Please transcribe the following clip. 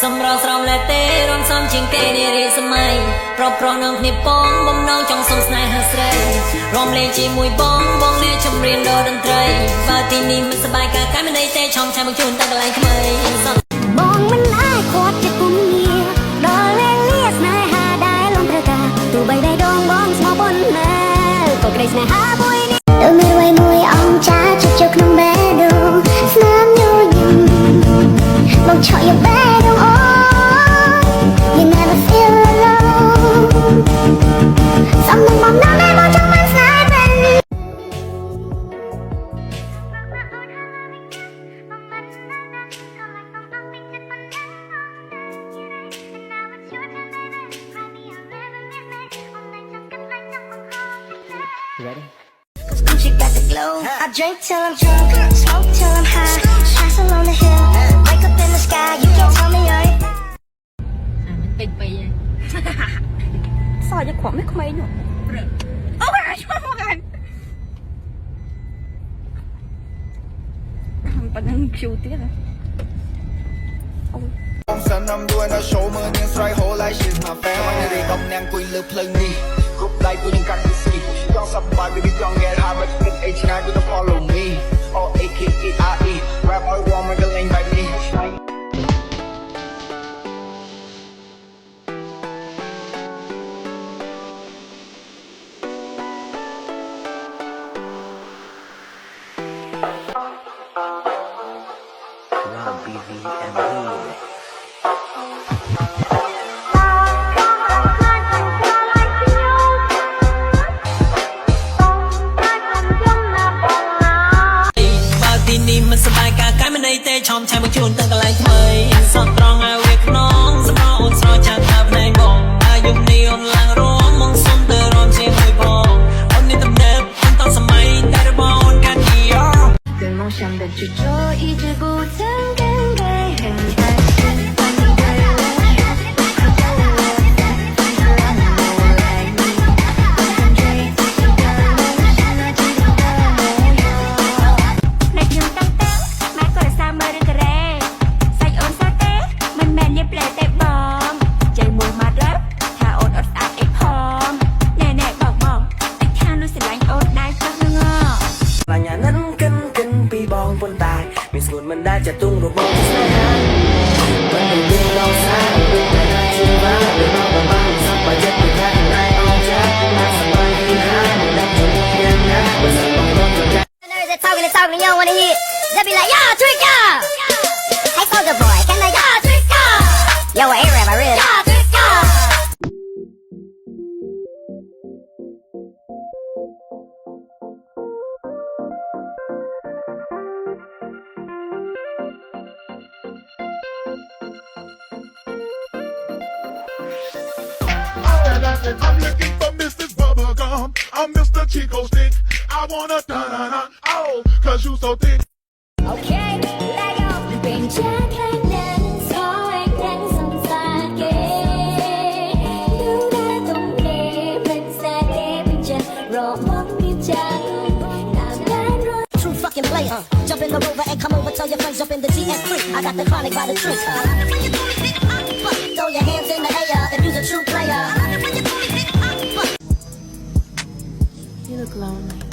សម្រាប់ស្រោមលែទេរំសំជាងគេនារីសម័យប្រប្រងនឹងគ្នាបងបំណងចង់សុំស្នេហាស្រីរំលែងជាមួយបងលេចម្រៀងដល់តន្ត្រីបើទីនេះមិនសប្បាយកាយមិនដេកទេឆំឆាយមកជូនតែកន្លែងថ្មីបងមិនអាចគាត់ជាគុំងារដល់លេងលាស្នេហាដែលលំត្រូវការទោះបីតែដងបងស្មោះប៉ុណ្ណាក៏ក្តីស្នេហាមួយនេះដូចមានអ្វីមួយអង្ចាជិះចូលក្នុងបេះដូងស្នាមញញឹមបងឆក់យកបេះដូងអូYou never feel alone សំនឹងបងណាស់ដែលបងចង់បានស្នេហ៍ពេលនេះReady? She got the glow. I drink till I'm drunk, smoke till I'm high. Pass along the hill, wake up in the sky. You can't tell me I ain't. ពេញពេញសោះយកkhoảng mấyក្មេងនោះអូយឆ្លងមកហ្នឹងប៉ុណ្ណឹង cute ទៀតហ៎អូយ Son I'm doing a show មើលនាងស្រ័យ whole life she's my fan នារីកំណាំងគួយលើផ្លូវនេះគ្រប់ដៃគួយនឹងកាត់ពីស៊ីចង់សប្បាយ baby don't get high but click H night with the follow me or AKERE rap all warm and the lane by meមិនសប្បាយកាយមិនដេកទេឆំឆាយមកជូនទាំងកន្លែងថ្មីសតត្រង់ឲ្យវាខ្នងសម្រាប់អូនស្រោចចាំថាភ្នែកបងអាយុនេះអូនឡើងរងមកសុំទៅរំជាមួយបងអូននេះទំនើបមិនតសម័យតែរបស់អូនកាន់យីយ៉跟梦想的执着一直不曾更改很爱មានស្គួតមិនដែលចាត់ទុំរបស់ស្នេហាមិនទៅវិញដល់ស្នេហ៍មិនតែណាជួបបានដូចមកបានសប្បាយចិត្តពីខាងในអងចាណាសប្បាយពីហើយមិនដឹងជួយយ៉ាងណាបើសិនបងរត់ទៅចា Talking, you don't wanna hear. They be like, yo, Trigger. Hey, Soldier Boy, can they yo, Trigger? Yo, a rapper, really? Yo, Trigger. I'm looking for Mrs. Bubblegum. I'm Mr. Chico Stick. I wanna da-na-na, oh, cause you so thick. Okay, let go. You bring Jack like that, so I can some sake. You don't care, but sake, just roll up your jack. True fucking player. Jump in the rover and come over, tell your friends, jump in the GS3. I got the chronic by the tree. Throw your hands in the air if you're a true player. You look lonely.